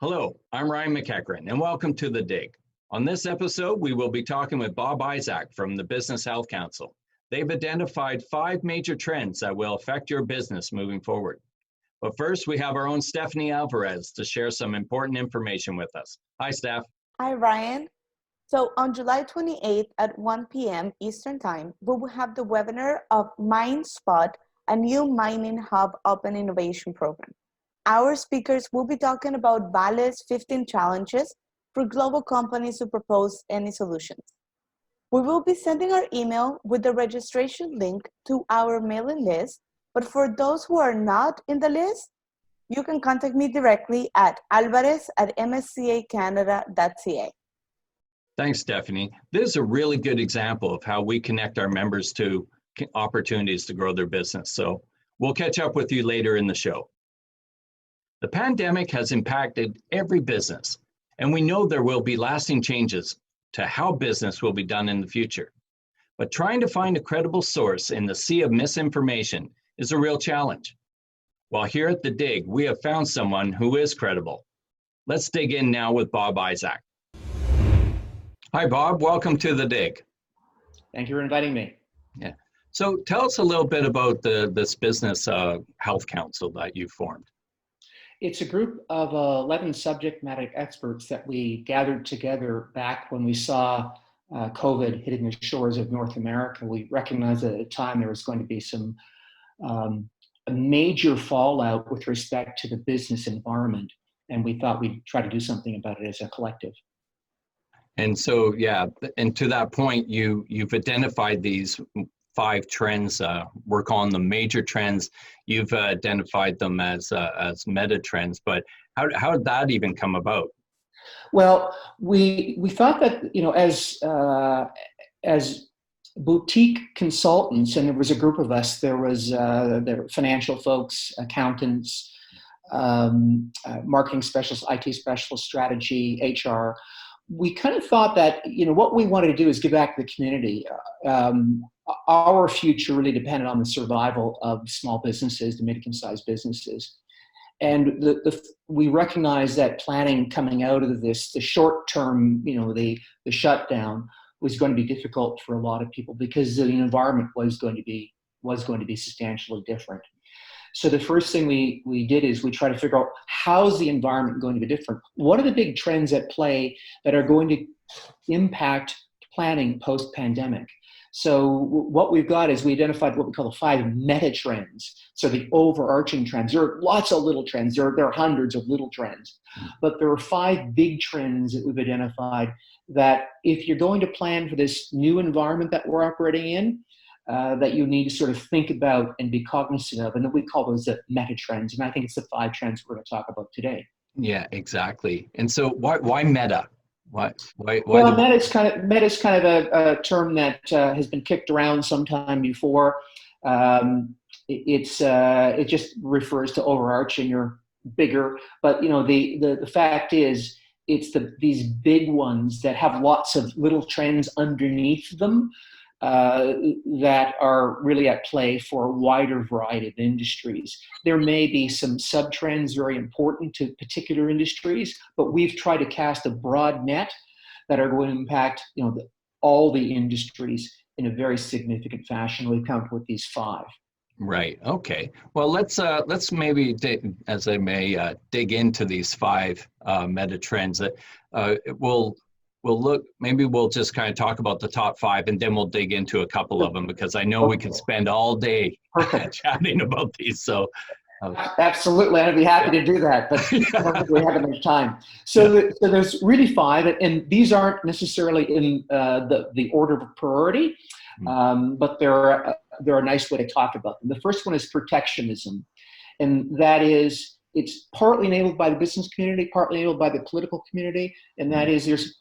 Hello, I'm Ryan McEachern, and welcome to The DIG. On this episode, we will be talking with Bob Izsak from the Business Health Council. They've identified 5 major trends that will affect your business moving forward. But first, we have our own Stephanie Alvarez to share some important information with us. Hi, Steph. Hi, Ryan. So on July 28th at 1 p.m. Eastern Time, we will have the webinar of MineSpot, a new mining hub open innovation program. Our speakers will be talking about Vale's 15 challenges for global companies to propose any solutions. We will be sending our email with the registration link to our mailing list, but for those who are not in the list, you can contact me directly at alvarez@mscacanada.ca. Thanks, Stephanie. This is a really good example of how we connect our members to opportunities to grow their business. So we'll catch up with you later in the show. The pandemic has impacted every business, and we know there will be lasting changes to how business will be done in the future. But trying to find a credible source in the sea of misinformation is a real challenge. While here at The DIG, we have found someone who is credible. Let's dig in now with Bob Izsak. Hi, Bob. Welcome to The DIG. Thank you for inviting me. Yeah. So tell us a little bit about this Business Health Council that you formed. It's a group of 11 subject matter experts that we gathered together back when we saw COVID hitting the shores of North America. We recognized at the time there was going to be some a major fallout with respect to the business environment, and we thought we'd try to do something about it as a collective. And so, yeah, and to that point, you've identified these 5 trends. We're calling them major trends. You've identified them as meta trends. But how did that even come about? Well, we thought that as boutique consultants, and there was a group of us. There were financial folks, accountants, marketing specialists, IT specialists, strategy, HR. We kind of thought that, what we wanted to do is give back to the community. Our future really depended on the survival of small businesses, the medium-sized businesses. And we recognized that planning coming out of this, the short term, the shutdown was going to be difficult for a lot of people because the environment was going to be substantially different. So the first thing we did is we tried to figure out, how's the environment going to be different? What are the big trends at play that are going to impact planning post-pandemic? So what we've got is we identified what we call the 5 meta trends. So the overarching trends. There are lots of little trends. There are hundreds of little trends. But there are 5 big trends that we've identified that if you're going to plan for this new environment that we're operating in, that you need to sort of think about and be cognizant of, and we call those the meta trends. And I think it's the 5 trends we're going to talk about today. Yeah, exactly. And so, why meta? Why well, meta is kind of a term that has been kicked around sometime before. It just refers to overarching or bigger. But the fact is, it's these big ones that have lots of little trends underneath them. That are really at play for a wider variety of industries. There may be some sub-trends very important to particular industries, but we've tried to cast a broad net that are going to impact all the industries in a very significant fashion. We've come up with these 5. Right. Okay. Well, let's maybe dig into these 5 meta trends that we'll just kind of talk about the top 5, and then we'll dig into a couple of them, because I know we could spend all day chatting about these. So absolutely, I'd be happy to do that, but I don't think we have enough time. So there's really 5, and these aren't necessarily in the order of priority, but they're a nice way to talk about them. The first one is protectionism, and that is, it's partly enabled by the business community, partly enabled by the political community, and that is there's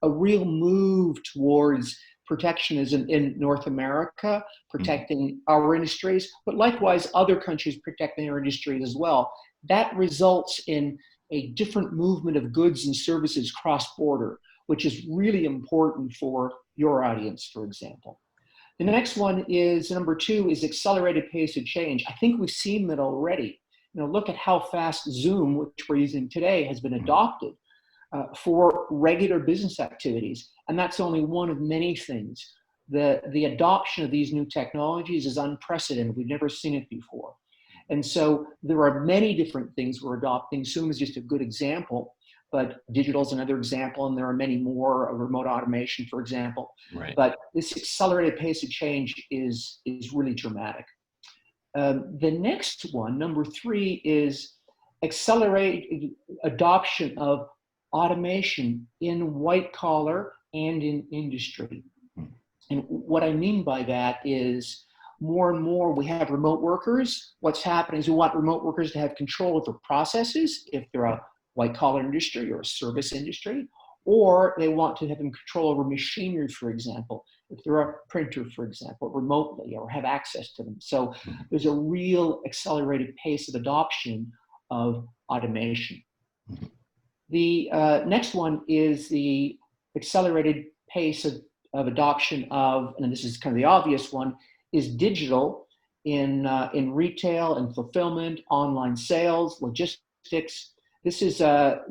a real move towards protectionism in North America, protecting our industries, but likewise other countries protecting their industries as well. That results in a different movement of goods and services cross-border, which is really important for your audience, for example. The next one is, number 2, is accelerated pace of change. I think we've seen that already. look at how fast Zoom, which we're using today, has been adopted for regular business activities. And that's only one of many things. The adoption of these new technologies is unprecedented. We've never seen it before. And so there are many different things we're adopting. Zoom is just a good example, but digital is another example, and there are many more, remote automation, for example. Right. But this accelerated pace of change is really dramatic. The next one, number 3, is accelerate adoption of automation in white collar and in industry. And what I mean by that is more and more we have remote workers. What's happening is we want remote workers to have control over processes if they're a white collar industry or a service industry, or they want to have control over machinery, for example, if they're a printer, for example, remotely, or have access to them. So there's a real accelerated pace of adoption of automation. The next one is the accelerated pace of adoption of, and this is kind of the obvious one, is digital in retail and fulfillment, online sales, logistics. This is a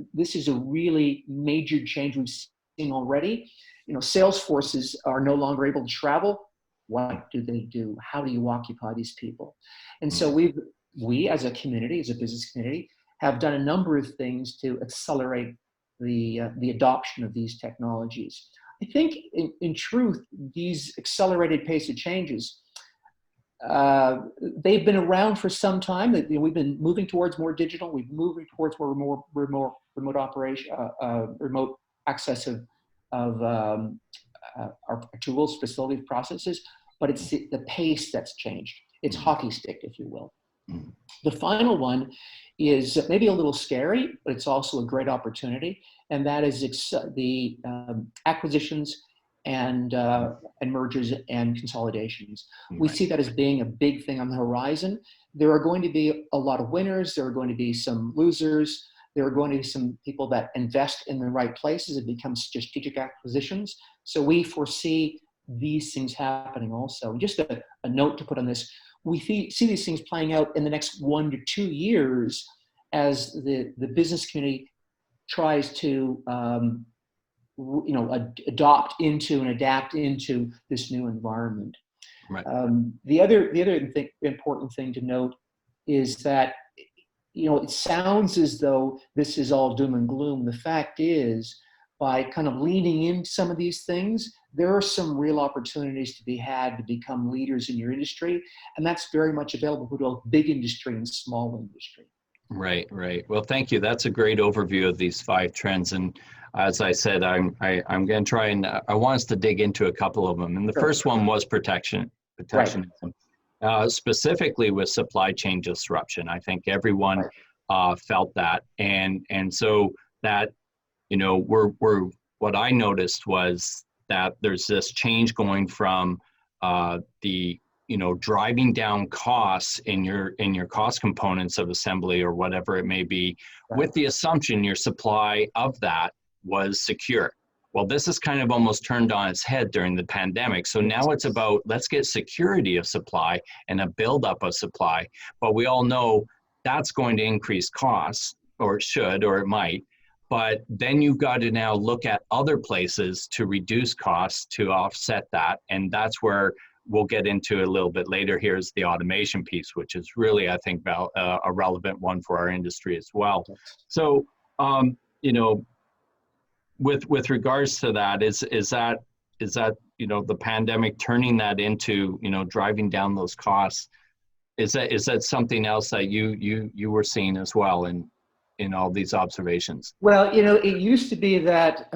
really major change we've seen already. Sales forces are no longer able to travel. What do they do? How do you occupy these people? And so we as a community, as a business community, have done a number of things to accelerate the adoption of these technologies. I think, in truth, these accelerated pace of changes, they've been around for some time. We've been moving towards more digital. We've been moving towards more remote operation, remote access of our tools, facilities, processes. But it's the pace that's changed. It's hockey stick, if you will. The final one is maybe a little scary, but it's also a great opportunity, and that is the acquisitions and mergers and consolidations. We see that as being a big thing on the horizon. There are going to be a lot of winners. There are going to be some losers. There are going to be some people that invest in the right places and become strategic acquisitions. So we foresee these things happening also. And just a note to put on this, we see these things playing out in the next 1 to 2 years as the business community tries to adopt into and adapt into this new environment. Right. The other important thing to note is that it sounds as though this is all doom and gloom. The fact is, by kind of leaning into some of these things, there are some real opportunities to be had to become leaders in your industry, and that's very much available to both big industry and small industry. Right, right. Well, thank you. That's a great overview of these 5 trends. And as I said, I'm going to try and I want us to dig into a couple of them. And the first one was protectionism, specifically with supply chain disruption. I think everyone felt that, and so that we're what I noticed was that there's this change going from the driving down costs in your cost components of assembly or whatever it may be, with the assumption your supply of that was secure. Well, this is kind of almost turned on its head during the pandemic. So now it's about, let's get security of supply and a buildup of supply. But we all know that's going to increase costs, or it should, or it might. But then you've got to now look at other places to reduce costs to offset that. And that's where we'll get into a little bit later. Here's the automation piece, which is really, I think, a relevant one for our industry as well. So, with regards to that, is that the pandemic turning that into driving down those costs? Is that something else that you were seeing as well in all these observations? Well, it used to be that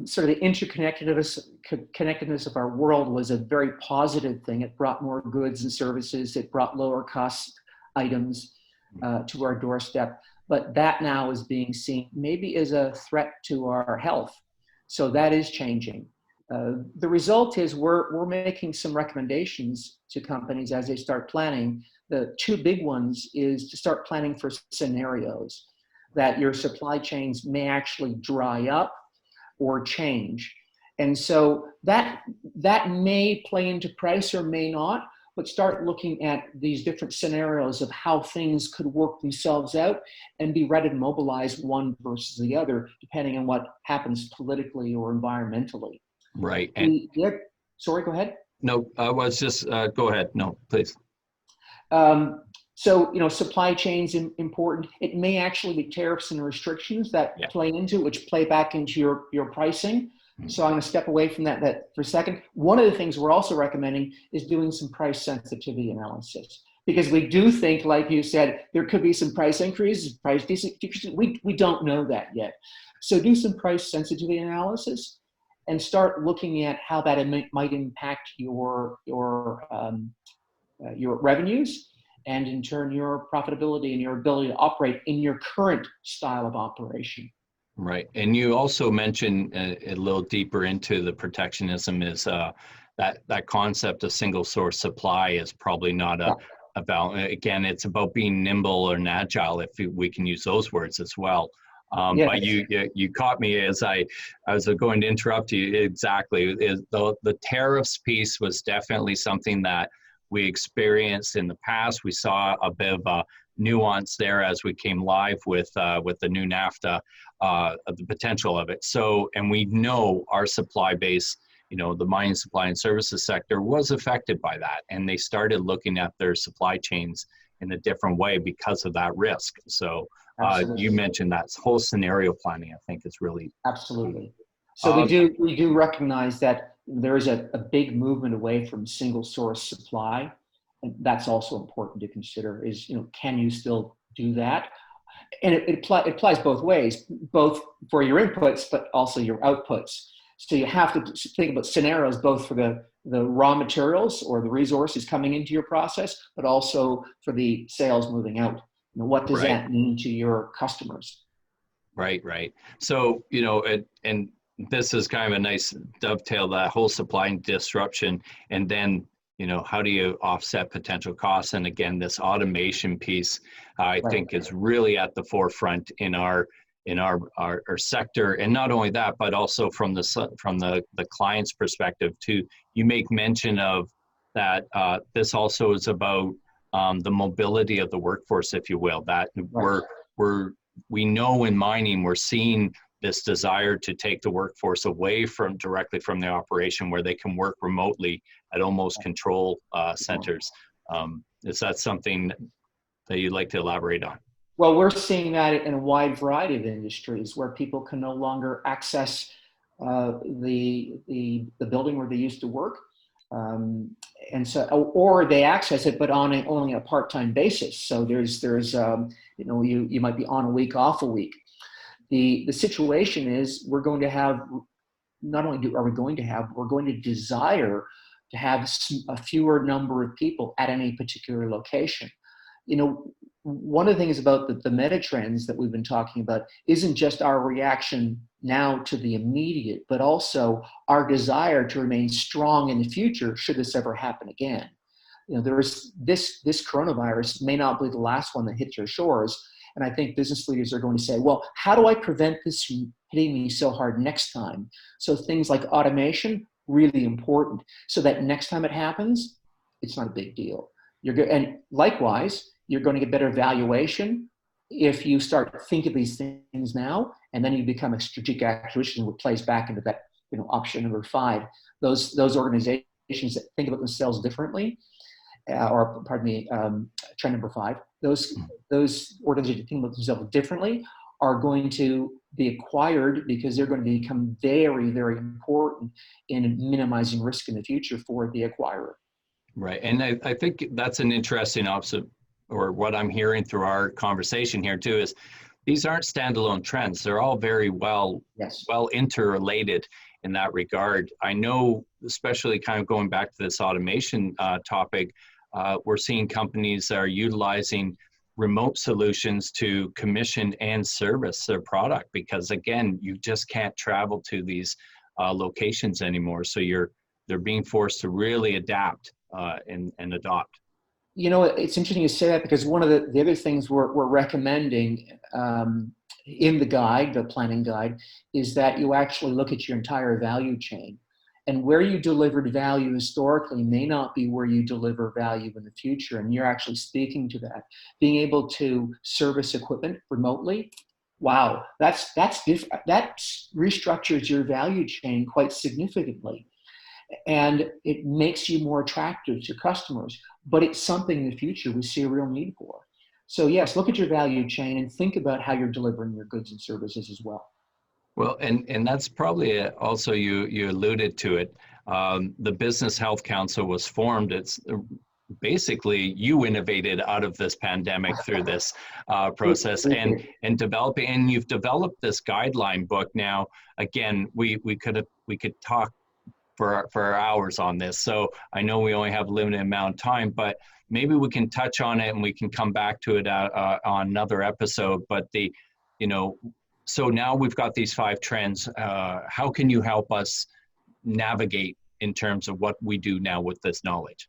sort of the interconnectedness of our world was a very positive thing. It brought more goods and services. It brought lower cost items to our doorstep. But that now is being seen maybe as a threat to our health. So that is changing. The result is we're making some recommendations to companies as they start planning. The 2 big ones is to start planning for scenarios that your supply chains may actually dry up or change. And so that may play into price or may not, but start looking at these different scenarios of how things could work themselves out and be ready to mobilize one versus the other, depending on what happens politically or environmentally. Right. And sorry, go ahead. no, I was just, go ahead. No, please. So, supply chain's important. It may actually be tariffs and restrictions that play into, which play back into your pricing. So I'm going to step away from that for a second. One of the things we're also recommending is doing some price sensitivity analysis, because we do think, like you said, there could be some price increases, price decreases. We don't know that yet. So do some price sensitivity analysis and start looking at how that might impact your revenues, and in turn your profitability and your ability to operate in your current style of operation. Right. And you also mentioned a little deeper into the protectionism is that concept of single source supply is probably not about, again, it's about being nimble and agile, if we can use those words as well. Yes. But you caught me as I was going to interrupt you. Exactly. The tariffs piece was definitely something that we experienced in the past. We saw a bit of a nuance there as we came live with the new NAFTA, the potential of it. So, and we know our supply base, the mining supply and services sector was affected by that. And they started looking at their supply chains in a different way because of that risk. So you mentioned that whole scenario planning, I think is really. Absolutely. So we do recognize that there is a big movement away from single source supply. And that's also important to consider is, can you still do that? And it applies both ways, both for your inputs, but also your outputs. So you have to think about scenarios, both for the raw materials or the resources coming into your process, but also for the sales moving out. What does that mean to your customers? Right. So, and this is kind of a nice dovetail, that whole supply disruption, and then how do you offset potential costs? And again, this automation piece, I think, is really at the forefront in our sector. And not only that, but also from the client's perspective too. You make mention of that. This also is about the mobility of the workforce, if you will. That we know in mining, we're seeing this desire to take the workforce away directly from the operation, where they can work remotely at almost control centers. Is that something that you'd like to elaborate on? Well, we're seeing that in a wide variety of industries where people can no longer access the building where they used to work. And so, or they access it, but on only a part-time basis. So there's you might be on a week, off a week. The situation is we're going to have, not only are we going to have, we're going to desire to have a fewer number of people at any particular location. One of the things about the meta trends that we've been talking about isn't just our reaction now to the immediate, but also our desire to remain strong in the future should this ever happen again. There's this coronavirus may not be the last one that hits your shores. And I think business leaders are going to say, well, how do I prevent this from hitting me so hard next time? So things like automation, really important, so that next time it happens, it's not a big deal. And likewise, you're going to get better valuation if you start thinking of these things now, and then you become a strategic acquisition, which plays back into that, option number 5. Those organizations that think about themselves differently, trend number 5. Those organizations that think about themselves differently are going to be acquired because they're going to become very, very important in minimizing risk in the future for the acquirer. Right, and I think that's an interesting or what I'm hearing through our conversation here too, is these aren't standalone trends. They're all very well interrelated in that regard. I know, especially kind of going back to this automation topic, we're seeing companies that are utilizing remote solutions to commission and service their product, because again, you just can't travel to these locations anymore. So they're being forced to really adapt and adopt. It's interesting you say that, because one of the other things we're recommending in the planning guide, is that you actually look at your entire value chain. And where you delivered value historically may not be where you deliver value in the future. And you're actually speaking to that. Being able to service equipment remotely, wow, that restructures your value chain quite significantly. And it makes you more attractive to customers. But it's something in the future we see a real need for. So yes, look at your value chain and think about how you're delivering your goods and services as well. Well, and that's probably also, you alluded to it. The Business Health Council was formed. It's basically you innovated out of this pandemic through this process and developing, and you've developed this guideline book. Now, again, we could talk for hours on this. So I know we only have a limited amount of time, but maybe we can touch on it and we can come back to it on another episode. But so now we've got these 5 trends. How can you help us navigate in terms of what we do now with this knowledge?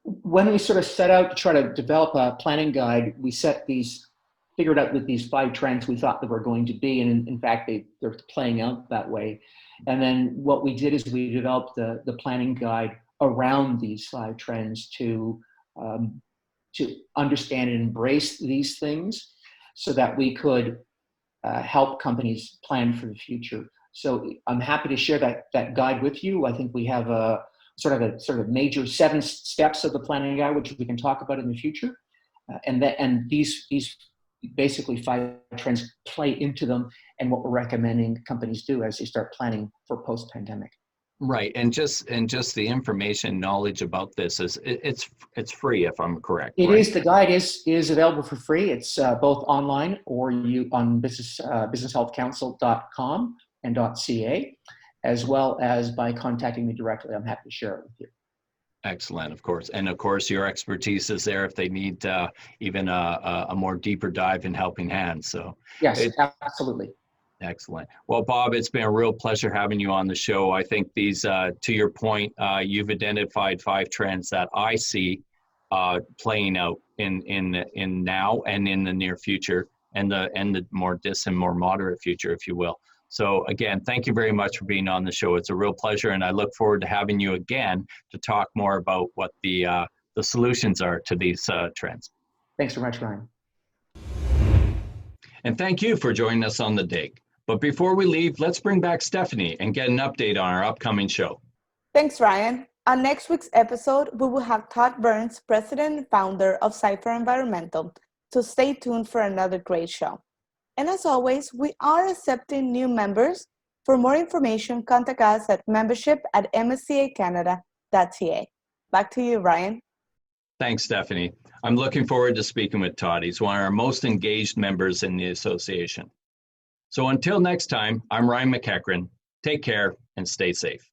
When we sort of set out to try to develop a planning guide, we figured out that these 5 trends we thought that were going to be, and in fact, they're playing out that way. And then what we did is we developed the planning guide around these 5 trends to understand and embrace these things so that we could help companies plan for the future. So I'm happy to share that guide with you. I think we have a sort of major 7 steps of the planning guide, which we can talk about in the future. And these basically 5 trends play into them and what we're recommending companies do as they start planning for post-pandemic. Right, and just the information, knowledge about this it's free, if I'm correct. It is. The guide is available for free. It's both online or on businesshealthcouncil.com and .ca, as well as by contacting me directly. I'm happy to share it with you. Excellent, of course. And of course, your expertise is there if they need even a more deeper dive in helping hands. So yes, absolutely. Excellent. Well, Bob, it's been a real pleasure having you on the show. I think these, to your point, you've identified 5 trends that I see playing out in now and in the near future, and the more distant, more moderate future, if you will. So again, thank you very much for being on the show. It's a real pleasure, and I look forward to having you again to talk more about what the solutions are to these trends. Thanks so much, Ryan. And thank you for joining us on The Dig. But before we leave, let's bring back Stephanie and get an update on our upcoming show. Thanks, Ryan. On next week's episode, we will have Todd Burns, president and founder of Cypher Environmental, so stay tuned for another great show. And as always, we are accepting new members. For more information, contact us at membership@mstacanada.ca. Back to you, Ryan. Thanks, Stephanie. I'm looking forward to speaking with Todd. He's one of our most engaged members in the association. So until next time, I'm Ryan McEachern. Take care and stay safe.